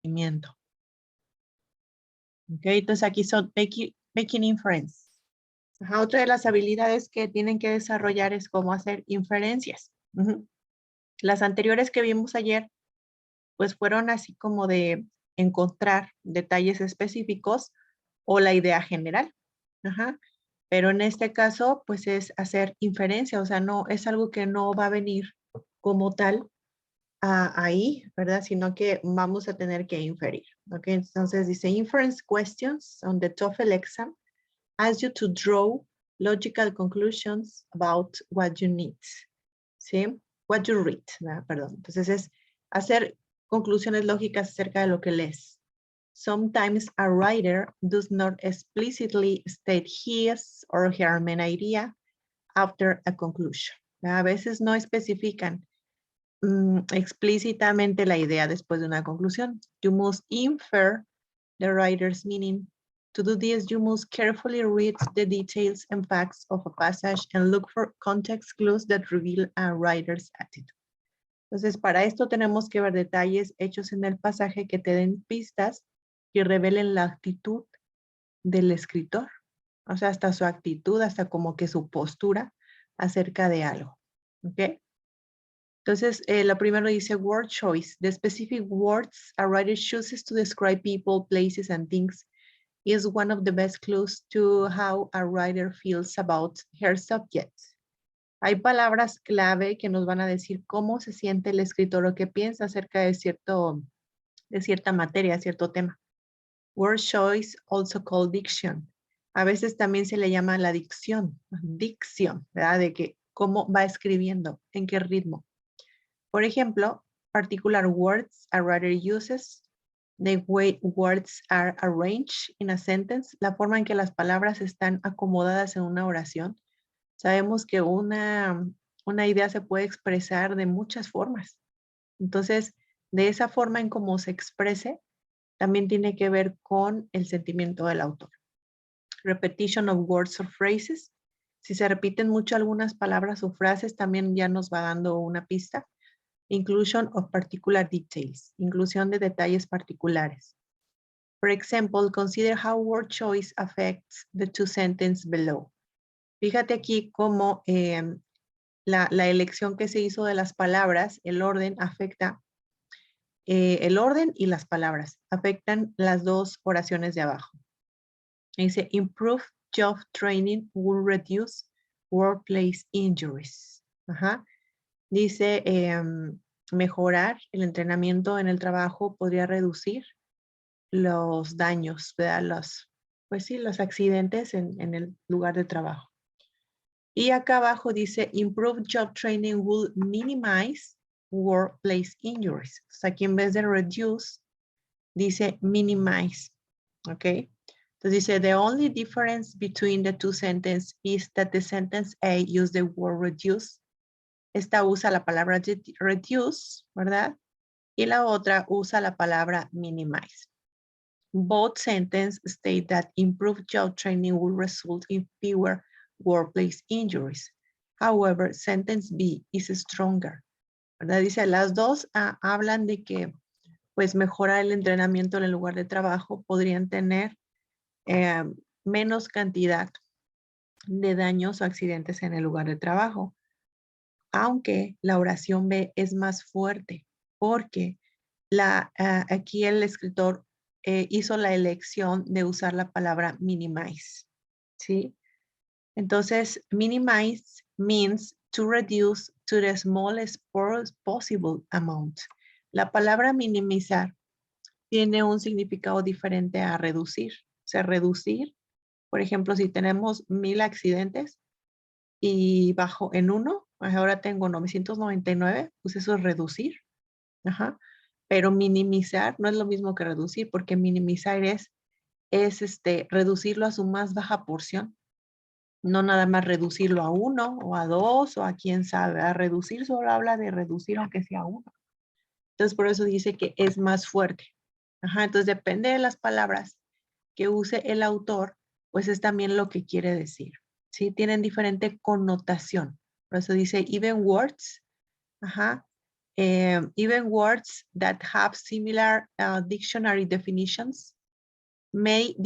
conocimiento. Ok, entonces aquí son making inference. Ajá, otra de las habilidades que tienen que desarrollar es cómo hacer inferencias. Las anteriores que vimos ayer, pues fueron así como de encontrar detalles específicos o la idea general. Ajá. Pero en este caso, pues es hacer inferencia, o sea, no es algo que no va a venir como tal ahí, ¿verdad? Sino que vamos a tener que inferir. ¿Ok? Entonces dice, inference questions on the TOEFL exam ask you to draw logical conclusions about what you need. ¿Sí? What you read, ¿verdad? Perdón. Entonces es hacer conclusiones lógicas acerca de lo que lees. Sometimes a writer does not explicitly state his or her main idea after a conclusion. A veces no especifican explícitamente la idea después de una conclusión. You must infer the writer's meaning. To do this, you must carefully read the details and facts of a passage and look for context clues that reveal a writer's attitude. Entonces, para esto tenemos que ver detalles hechos en el pasaje que te den pistas y revelen la actitud del escritor. O sea, hasta su actitud, hasta como que su postura acerca de algo. ¿Ok? Entonces, la primera dice word choice. The specific words a writer chooses to describe people, places, and things is one of the best clues to how a writer feels about her subject. Hay palabras clave que nos van a decir cómo se siente el escritor o qué piensa acerca de cierta materia, cierto tema. Word choice, also called diction. A veces también se le llama la dicción, ¿verdad? De que cómo va escribiendo, en qué ritmo. Por ejemplo, particular words a writer uses, the way words are arranged in a sentence, la forma en que las palabras están acomodadas en una oración. Sabemos que una idea se puede expresar de muchas formas. Entonces, de esa forma en cómo se exprese, también tiene que ver con el sentimiento del autor. Repetition of words or phrases. Si se repiten mucho algunas palabras o frases, también ya nos va dando una pista. Inclusion of particular details. Inclusión de detalles particulares. For example, consider how word choice affects the two sentences below. Fíjate aquí cómo la elección que se hizo de las palabras, el orden afecta, el orden y las palabras afectan las dos oraciones de abajo. Dice, improve job training will reduce workplace injuries. Ajá. Dice, mejorar el entrenamiento en el trabajo podría reducir los daños, ¿verdad? Los accidentes en el lugar de trabajo. Y acá abajo dice, improve job training will minimize workplace injuries. Entonces aquí en vez de reduce, dice minimize, ¿ok? Entonces dice, the only difference between the two sentences is that the sentence A use the word reduce. Esta usa la palabra reduce, ¿verdad? Y la otra usa la palabra minimize. Both sentences state that improved job training will result in fewer workplace injuries. However, sentence B is stronger. ¿Verdad? Dice, las dos hablan de que pues mejorar el entrenamiento en el lugar de trabajo podrían tener menos cantidad de daños o accidentes en el lugar de trabajo. Aunque la oración B es más fuerte porque aquí el escritor hizo la elección de usar la palabra minimize, ¿sí? Entonces, minimize means to reduce to the smallest possible amount. La palabra minimizar tiene un significado diferente a reducir. O sea, reducir, por ejemplo, si tenemos 1000 accidentes y bajo en 1, ahora tengo 999, pues eso es reducir. Ajá. Pero minimizar no es lo mismo que reducir, porque minimizar es reducirlo a su más baja porción. No nada más reducirlo a 1 o a 2 o a quién sabe. A reducir solo habla de reducir aunque sea 1. Entonces por eso dice que es más fuerte. Ajá, entonces depende de las palabras que use el autor, pues es también lo que quiere decir. ¿Sí? Tienen diferente connotación. Por eso dice even words, ajá, Even words that have similar dictionary definitions may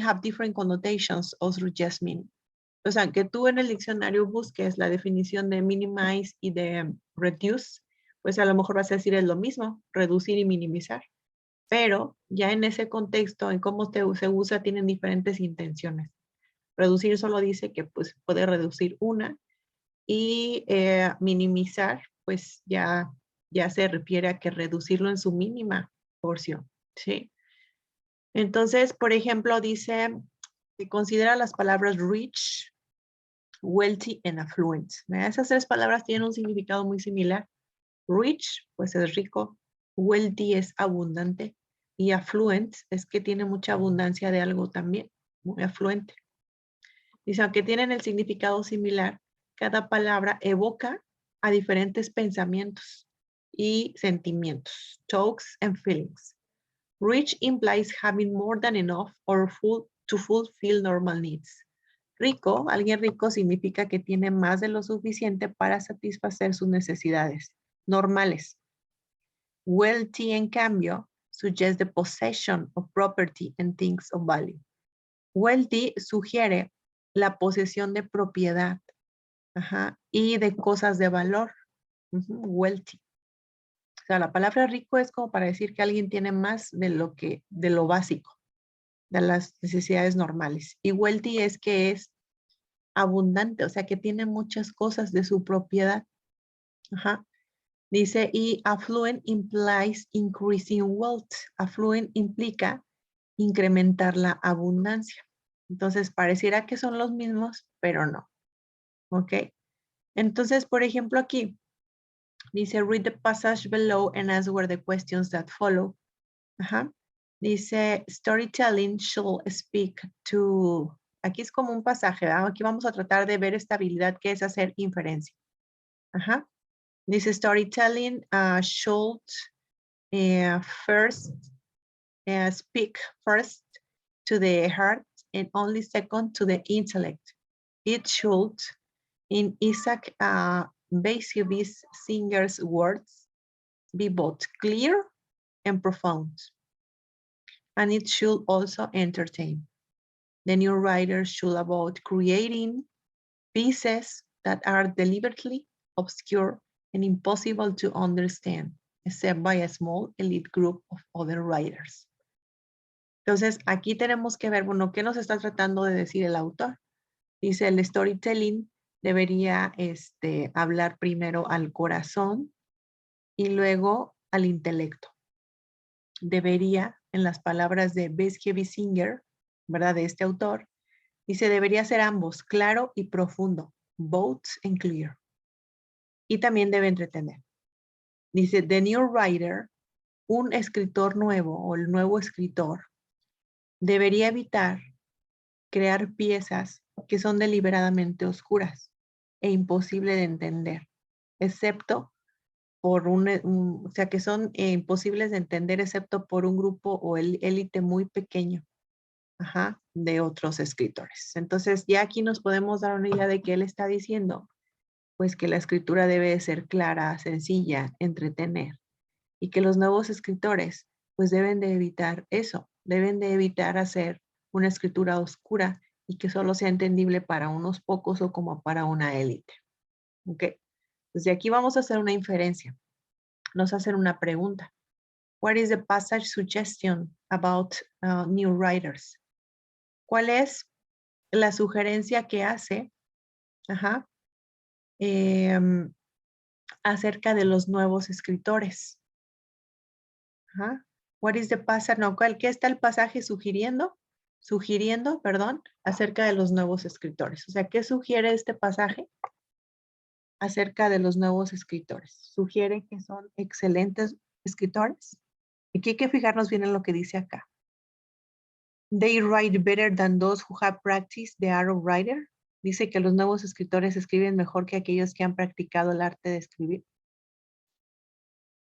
have different connotations or just meaning. O sea, que tú en el diccionario busques la definición de minimize y de reduce, pues a lo mejor vas a decir es lo mismo, reducir y minimizar. Pero ya en ese contexto, en cómo se usa, tienen diferentes intenciones. Reducir solo dice que pues puede reducir una y minimizar pues ya se refiere a que reducirlo en su mínima porción, ¿sí? Entonces, por ejemplo, dice que considera las palabras rich, wealthy and affluent. Esas tres palabras tienen un significado muy similar. Rich, pues es rico. Wealthy es abundante. Y affluent es que tiene mucha abundancia de algo también, muy afluente. Dice, aunque tienen el significado similar, cada palabra evoca a diferentes pensamientos y sentimientos, thoughts and feelings. Rich implies having more than enough or to fulfill normal needs. Rico, alguien rico significa que tiene más de lo suficiente para satisfacer sus necesidades normales. Wealthy, en cambio, suggests the possession of property and things of value. Wealthy sugiere la posesión de propiedad y de cosas de valor. Wealthy. O sea, la palabra rico es como para decir que alguien tiene más de lo básico, de las necesidades normales. Y wealthy es que es abundante, o sea, que tiene muchas cosas de su propiedad. Dice, y affluent implies increasing wealth. Affluent implica incrementar la abundancia. Entonces, pareciera que son los mismos, pero no. ¿Ok? Entonces, por ejemplo, aquí dice, read the passage below and answer the questions that follow. Dice, storytelling should speak to... Aquí es como un pasaje, ¿verdad? Aquí vamos a tratar de ver esta habilidad que es hacer inferencia. Dice, storytelling should first speak first to the heart and only second to the intellect. It should, in Isaac Bashevis Singer's words, be both clear and profound. And it should also entertain. The new writer should avoid creating pieces that are deliberately obscure and impossible to understand, except by a small elite group of other writers. Entonces, aquí tenemos que ver, bueno, ¿qué nos está tratando de decir el autor? Dice, el storytelling debería hablar primero al corazón y luego al intelecto. Debería, en las palabras de Bashevis Singer, ¿verdad? De este autor, dice, debería ser ambos, claro y profundo, both and clear. Y también debe entretener. Dice, the new writer, un escritor nuevo o el nuevo escritor, debería evitar crear piezas que son deliberadamente oscuras e imposible de entender, excepto por o sea, que son imposibles de entender excepto por un grupo o el élite muy pequeño de otros escritores. Entonces, ya aquí nos podemos dar una idea de que él está diciendo, pues que la escritura debe ser clara, sencilla, entretener, y que los nuevos escritores, pues deben de evitar eso, deben de evitar hacer una escritura oscura y que solo sea entendible para unos pocos o como para una élite. ¿Ok? Desde aquí vamos a hacer una inferencia. Nos hacen una pregunta. What is the passage suggestion about new writers? ¿Cuál es la sugerencia que hace acerca de los nuevos escritores? What is the passage? No, ¿qué está el pasaje sugiriendo? Perdón, acerca de los nuevos escritores. O sea, ¿qué sugiere este pasaje acerca de los nuevos escritores? Sugiere que son excelentes escritores. Aquí hay que fijarnos bien en lo que dice acá. They write better than those who have practiced the art of writer. Dice que los nuevos escritores escriben mejor que aquellos que han practicado el arte de escribir.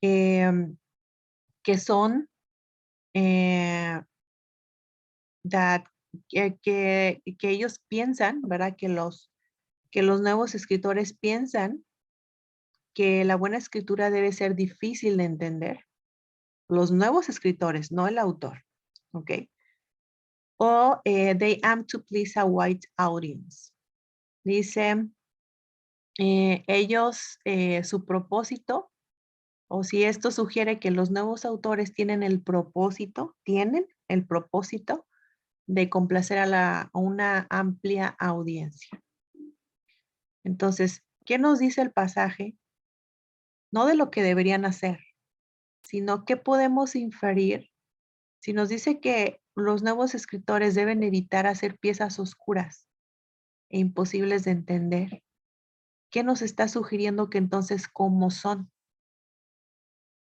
Que son que ellos piensan, ¿verdad? Que los nuevos escritores piensan que la buena escritura debe ser difícil de entender. Los nuevos escritores, no el autor. ¿Ok? O they aim to please a wide audience. Dice, ellos, su propósito, o si esto sugiere que los nuevos autores tienen el propósito de complacer a una amplia audiencia. Entonces, ¿qué nos dice el pasaje? No de lo que deberían hacer, sino qué podemos inferir si nos dice que los nuevos escritores deben evitar hacer piezas oscuras e imposibles de entender. ¿Qué nos está sugiriendo que entonces cómo son?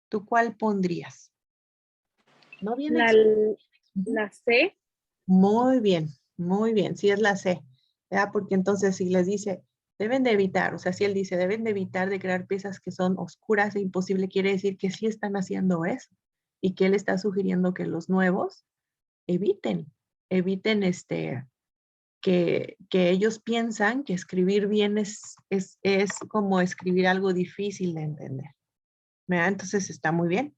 ¿Tú cuál pondrías? No viene. La, la C. Muy bien, sí es la C, ¿verdad? Porque entonces si les dice, deben de evitar, o sea, si él dice, deben de evitar de crear piezas que son oscuras e imposible, quiere decir que sí están haciendo eso y que él está sugiriendo que los nuevos eviten que ellos piensan que escribir bien es como escribir algo difícil de entender, ¿verdad? Entonces está muy bien.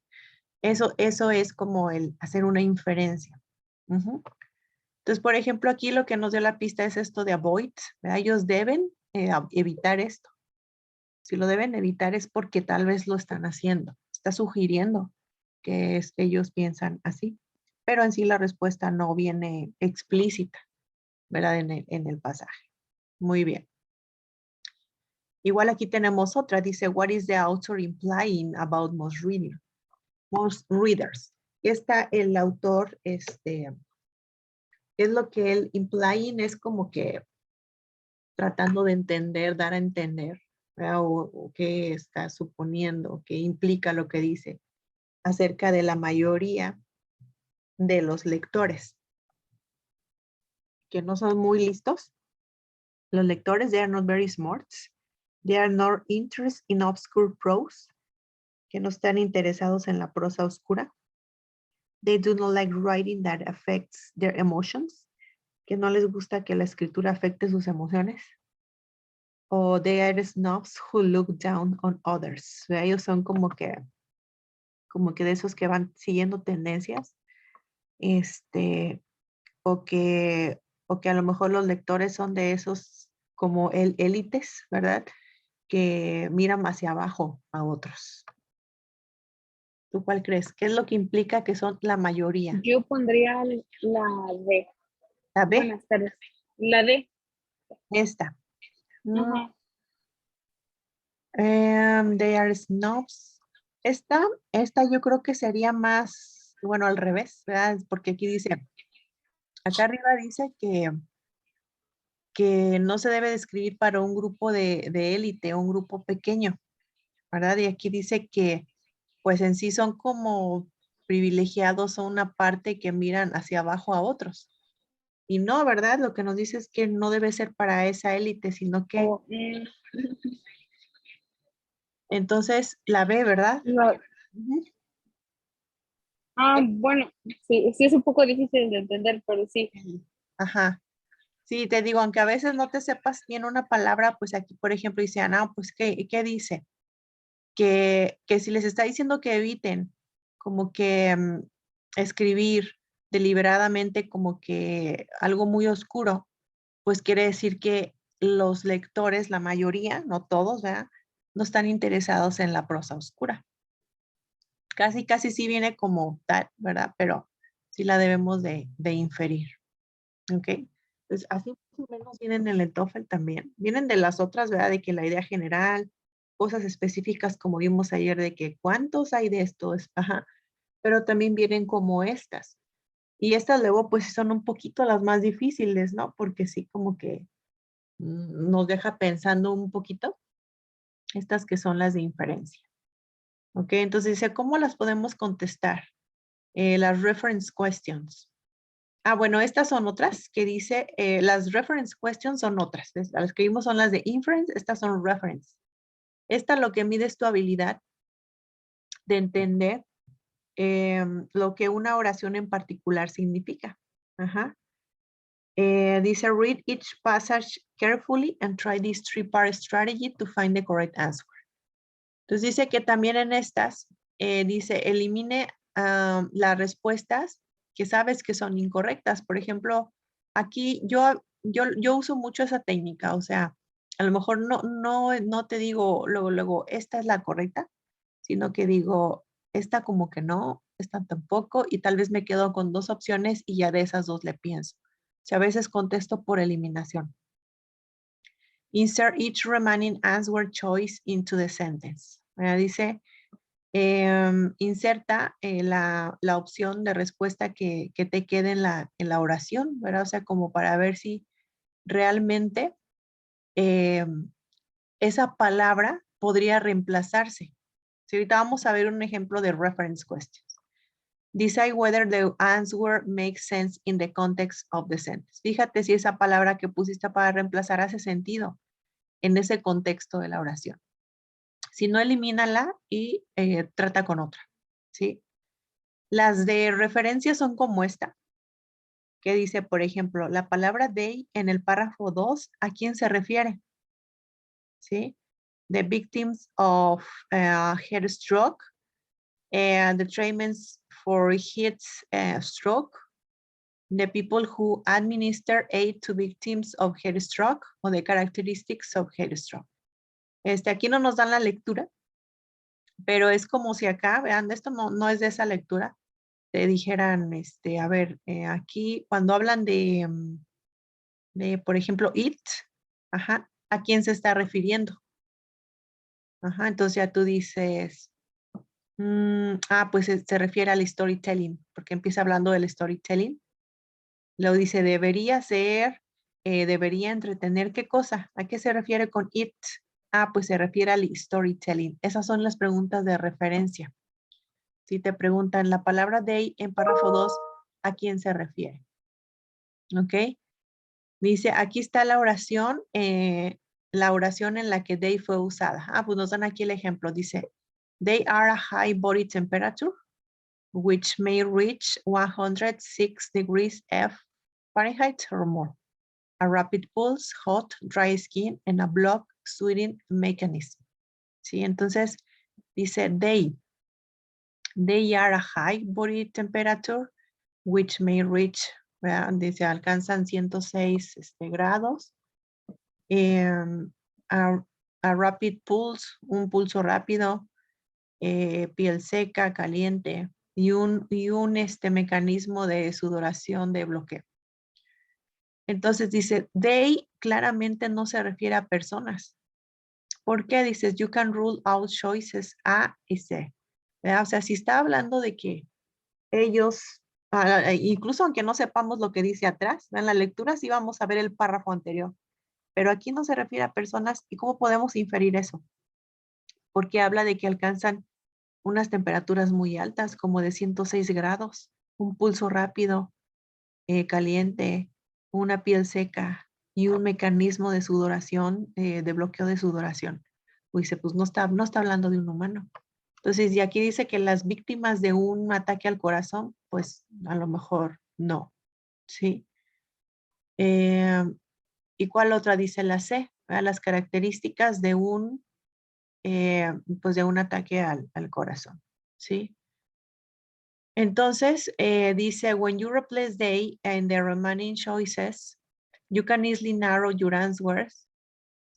Eso es como el hacer una inferencia. Ujú. Entonces, por ejemplo, aquí lo que nos dio la pista es esto de avoid, ¿verdad? Ellos deben evitar esto. Si lo deben evitar es porque tal vez lo están haciendo. Está sugiriendo que ellos piensan así, pero en sí la respuesta no viene explícita, ¿verdad? En el pasaje. Muy bien. Igual aquí tenemos otra, dice, what is the author implying about most readers? El autor, es lo que él implying es como que tratando de entender, dar a entender, ¿verdad? O qué está suponiendo, qué implica lo que dice acerca de la mayoría de los lectores, que no son muy listos. Los lectores, they are not very smart. They are not interested in obscure prose, que no están interesados en la prosa oscura. They do not like writing that affects their emotions, que no les gusta que la escritura afecte sus emociones. O they are snobs who look down on others. Ellos son como que de esos que van siguiendo tendencias, o que a lo mejor los lectores son de esos como élites, ¿verdad? Que miran hacia abajo a otros. ¿Tú cuál crees? ¿Qué es lo que implica que son la mayoría? Yo pondría la D. La B, Buenas tardes. La D. esta. Ajá. They are snobs. Esta yo creo que sería más, bueno, al revés, ¿verdad? Porque aquí dice, acá arriba dice que no se debe de escribir para un grupo de élite, un grupo pequeño, ¿verdad? Y aquí dice que pues en sí son como privilegiados o una parte que miran hacia abajo a otros. Y no, ¿verdad? Lo que nos dice es que no debe ser para esa élite, sino que O, entonces la B, ¿verdad? la, Ujú. bueno, sí, sí es un poco difícil de entender, pero sí. Ajá. Sí, te digo, aunque a veces no te sepas bien una palabra, pues aquí, por ejemplo, dicen, ah, pues, ¿qué dice? Que si les está diciendo que eviten como que escribir deliberadamente como que algo muy oscuro, pues quiere decir que los lectores, la mayoría, no todos, ¿verdad? No están interesados en la prosa oscura. Casi sí viene como tal, ¿verdad? Pero sí la debemos de inferir, ¿ok? Pues así más o menos vienen en el TOEFL también. Vienen de las otras, ¿verdad? De que la idea general, cosas específicas como vimos ayer de que cuántos hay de estos, ajá, pero también vienen como estas. Y estas luego pues son un poquito las más difíciles, ¿no? Porque sí como que nos deja pensando un poquito estas que son las de inferencia. ¿Ok? Entonces dice, ¿cómo las podemos contestar? Las reference questions. Ah, bueno, estas son otras que dice, las reference questions son otras. Las que vimos son las de inference, estas son reference. Esta lo que mide es tu habilidad de entender lo que una oración en particular significa. Ajá. Dice, read each passage carefully and try this three-part strategy to find the correct answer. Entonces dice que también en estas, dice, elimine las respuestas que sabes que son incorrectas. Por ejemplo, aquí yo uso mucho esa técnica, o sea, a lo mejor no te digo luego, esta es la correcta, sino que digo, esta como que no, esta tampoco, y tal vez me quedo con dos opciones y ya de esas dos le pienso. O sea, a veces contesto por eliminación. Insert each remaining answer choice into the sentence. Dice, inserta la opción de respuesta que te quede en la oración, ¿verdad? O sea, como para ver si realmente esa palabra podría reemplazarse. Si ahorita vamos a ver un ejemplo de reference questions. Decide whether the answer makes sense in the context of the sentence. Fíjate si esa palabra que pusiste para reemplazar hace sentido en ese contexto de la oración. Si no, elimínala y trata con otra, ¿sí? Las de referencia son como esta, que dice, por ejemplo, la palabra they en el párrafo 2, ¿a quién se refiere? ¿Sí? The victims of head stroke, the treatments for heat stroke, the people who administer aid to victims of head stroke, o the characteristics of head stroke. Aquí no nos dan la lectura, pero es como si acá, vean, esto no es de esa lectura, te dijeran, a ver, aquí cuando hablan de, por ejemplo, it, ajá, ¿a quién se está refiriendo? Ajá, entonces ya tú dices, pues se refiere al storytelling, porque empieza hablando del storytelling. Luego dice, debería ser, debería entretener, ¿qué cosa? ¿A qué se refiere con it? Pues se refiere al storytelling. Esas son las preguntas de referencia. Si te preguntan la palabra they en párrafo 2, ¿a quién se refiere? ¿Ok? Dice, aquí está la oración en la que they fue usada. Pues nos dan aquí el ejemplo. Dice, they are a high body temperature, which may reach 106 degrees Fahrenheit or more. A rapid pulse, hot, dry skin, and a block sweating mechanism. ¿Sí? Entonces, dice, they are a high body temperature, which may reach, dice, alcanzan 106 grados. A rapid pulse, un pulso rápido, piel seca, caliente, y un mecanismo de sudoración de bloqueo. Entonces dice, they claramente no se refiere a personas. ¿Por qué? Dices, you can rule out choices A y C. ¿Verdad? O sea, si está hablando de que ellos, incluso aunque no sepamos lo que dice atrás, en la lectura sí vamos a ver el párrafo anterior. Pero aquí no se refiere a personas. ¿Y cómo podemos inferir eso? Porque habla de que alcanzan unas temperaturas muy altas, como de 106 grados, un pulso rápido, caliente, una piel seca y un mecanismo de sudoración, de bloqueo de sudoración. Dice, pues no está hablando de un humano. Entonces, y aquí dice que las víctimas de un ataque al corazón, pues a lo mejor no, ¿sí? ¿Y cuál otra dice la C? Las características de pues de un ataque al corazón, ¿sí? Entonces, dice, when you replace they and the remaining choices, you can easily narrow your answers.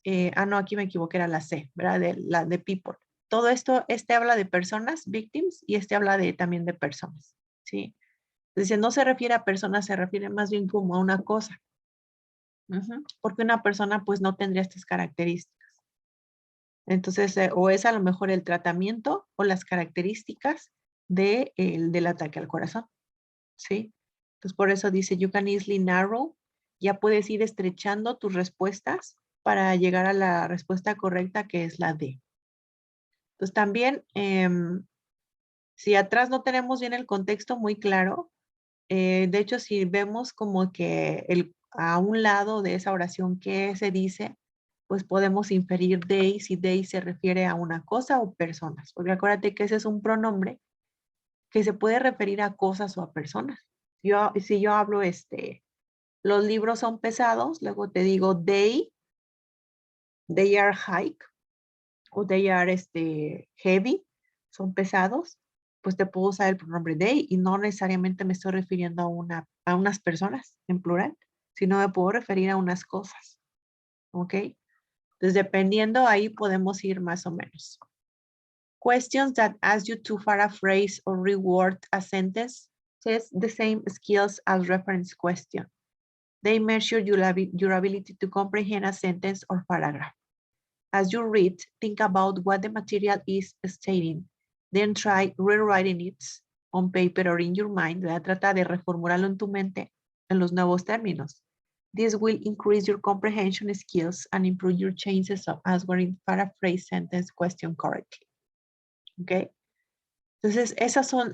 No, aquí me equivoqué, era la C, ¿verdad? La de people. Todo esto, habla de personas, victims, y habla también de personas, ¿sí? Dice, no se refiere a personas, se refiere más bien como a una cosa. Porque una persona pues no tendría estas características. Entonces, o es a lo mejor el tratamiento o las características del ataque al corazón, ¿sí? Entonces, por eso dice, you can easily narrow, ya puedes ir estrechando tus respuestas para llegar a la respuesta correcta, que es la D. Entonces, también, si atrás no tenemos bien el contexto muy claro, de hecho, si vemos como que a un lado de esa oración que se dice, pues podemos inferir they, si they se refiere a una cosa o personas. Porque acuérdate que ese es un pronombre que se puede referir a cosas o a personas. Si yo hablo, los libros son pesados, luego te digo they are hike, o they are heavy, son pesados, pues te puedo usar el pronombre they y no necesariamente me estoy refiriendo a unas personas en plural, sino me puedo referir a unas cosas. ¿Ok? Entonces, dependiendo, ahí podemos ir más o menos. Questions that ask you to paraphrase or reword a sentence test the same skills as reference question. They measure your ability to comprehend a sentence or paragraph. As you read, think about what the material is stating. Then try rewriting it on paper or in your mind. Trata de reformularlo en tu mente en los nuevos términos. This will increase your comprehension skills and improve your chances of answering paraphrase sentence question correctly. ¿Ok? Entonces, esas son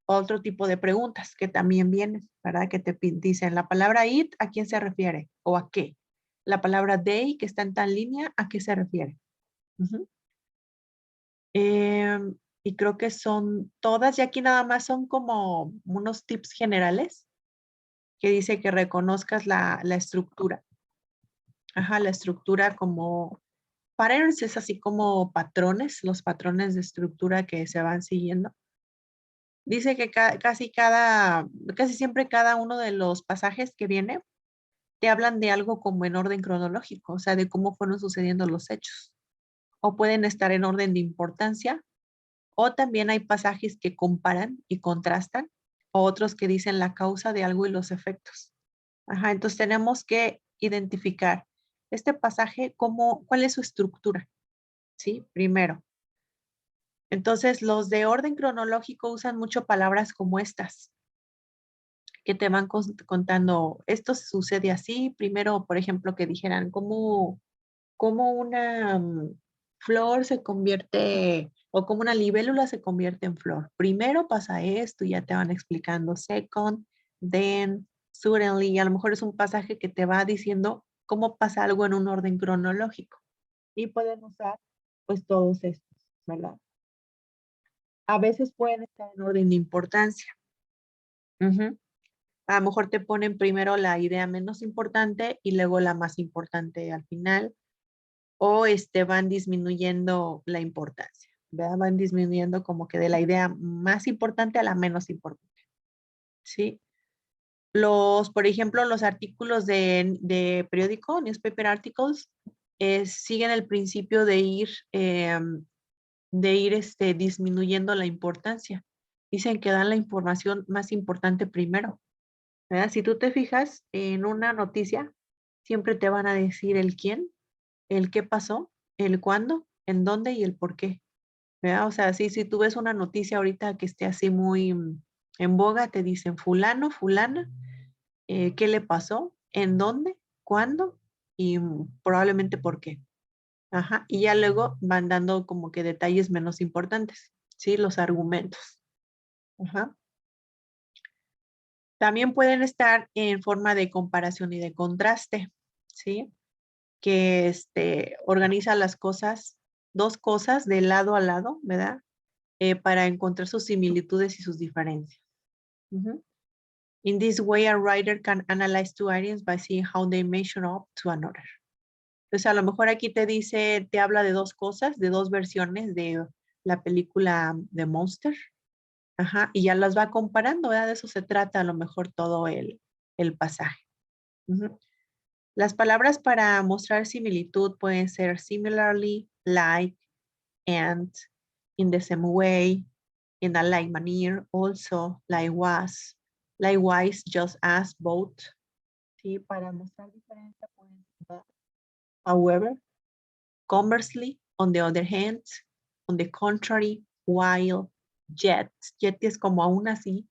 otro tipo de preguntas que también vienen, ¿verdad? Que te dicen la palabra it, ¿a quién se refiere? ¿O a qué? La palabra they, que está en tal línea, ¿a qué se refiere? Y creo que son todas, y aquí nada más son como unos tips generales que dice que reconozcas la estructura. Ajá, la estructura como patterns es así como patrones, los patrones de estructura que se van siguiendo. Dice que casi siempre cada uno de los pasajes que viene te hablan de algo como en orden cronológico, o sea, de cómo fueron sucediendo los hechos. O pueden estar en orden de importancia, o también hay pasajes que comparan y contrastan, o otros que dicen la causa de algo y los efectos. Ajá, entonces tenemos que identificar este pasaje, cuál es su estructura, ¿sí? Primero. Entonces, los de orden cronológico usan mucho palabras como estas, que te van contando, esto sucede así. Primero, por ejemplo, que dijeran cómo una flor se convierte, o como una libélula se convierte en flor. Primero pasa esto y ya te van explicando. Second, then, suddenly. Y a lo mejor es un pasaje que te va diciendo cómo pasa algo en un orden cronológico. Y pueden usar, pues, todos estos, ¿verdad? A veces pueden estar en orden de importancia. A lo mejor te ponen primero la idea menos importante y luego la más importante al final. O van disminuyendo la importancia, ¿verdad? Van disminuyendo como que de la idea más importante a la menos importante, ¿sí? Por ejemplo, los artículos de periódico, newspaper articles, siguen el principio de ir disminuyendo la importancia. Dicen que dan la información más importante primero, ¿verdad? Si tú te fijas en una noticia, siempre te van a decir el quién, el qué pasó, el cuándo, en dónde y el por qué, ¿verdad? O sea, si tú ves una noticia ahorita que esté así muy en boga, te dicen fulano, fulana, qué le pasó, en dónde, cuándo y probablemente por qué. Ajá, y ya luego van dando como que detalles menos importantes, ¿sí? Los argumentos. Ajá. También pueden estar en forma de comparación y de contraste, ¿sí? Que organiza las cosas, dos cosas de lado a lado, ¿verdad? Para encontrar sus similitudes y sus diferencias. In this way, a writer can analyze two items by seeing how they measure up to another. Entonces, a lo mejor aquí te habla de dos cosas, de dos versiones de la película de Monster. Ajá, y ya las va comparando, ¿verdad? De eso se trata a lo mejor todo el pasaje. Las palabras para mostrar similitud pueden ser similarly, like, and, in the same way, in a like manner, also, likewise, likewise, just as, both. Sí, para mostrar diferencia pueden ser however, conversely, on the other hand, on the contrary, while, yet. Yet es como aún así,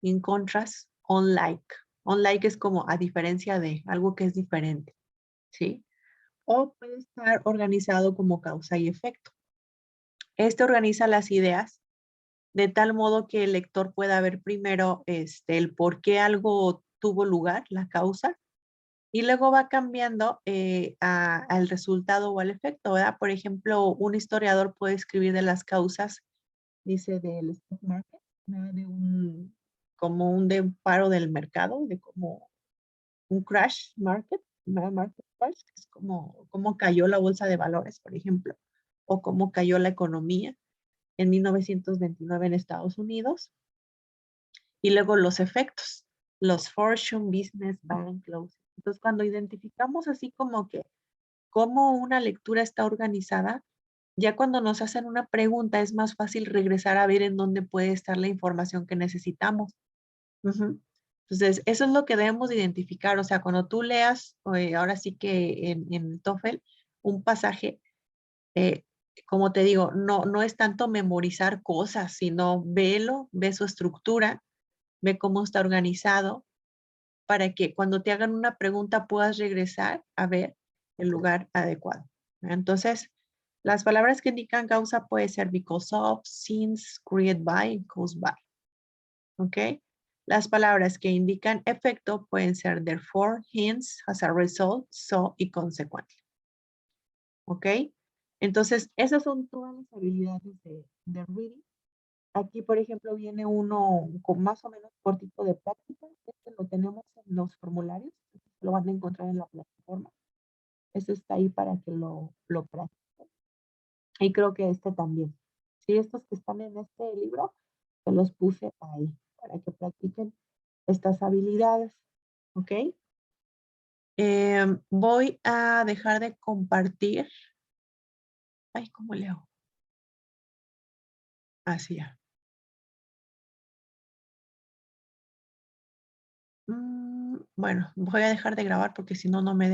in contrast, unlike. Unlike es como a diferencia de, algo que es diferente, ¿sí? O puede estar organizado como causa y efecto. Organiza las ideas de tal modo que el lector pueda ver primero el por qué algo tuvo lugar, la causa, y luego va cambiando al resultado o al efecto, ¿verdad? Por ejemplo, un historiador puede escribir de las causas, dice, del stock market, ¿verdad? Como un paro del mercado, de como un crash market, market crash, que es como cayó la bolsa de valores, por ejemplo. o cómo cayó la economía en 1929 en Estados Unidos. Y luego los efectos, los Fortune Business Bank Close. Entonces, cuando identificamos así como que cómo una lectura está organizada, ya cuando nos hacen una pregunta es más fácil regresar a ver en dónde puede estar la información que necesitamos. Ujú. Entonces, eso es lo que debemos de identificar. O sea, cuando tú leas, ahora sí que en el TOEFL, un pasaje, eh, como te digo, no es tanto memorizar cosas, sino vélo, ve su estructura, ve cómo está organizado, para que cuando te hagan una pregunta puedas regresar a ver el lugar adecuado. Entonces, las palabras que indican causa puede ser because of, since, created by, caused by. ¿Ok? Las palabras que indican efecto pueden ser therefore, hence, as a result, so y consequently. ¿Ok? Entonces, esas son todas las habilidades de reading. Aquí, por ejemplo, viene uno con más o menos cortito de práctica. Este lo tenemos en los formularios. Lo van a encontrar en la plataforma. Este está ahí para que lo practiquen. Y creo que este también. Sí, estos que están en este libro, se los puse ahí para que practiquen estas habilidades. ¿Ok? Voy a dejar de compartir. Ay, ¿cómo le hago? Así ya. Bueno, voy a dejar de grabar porque si no, no me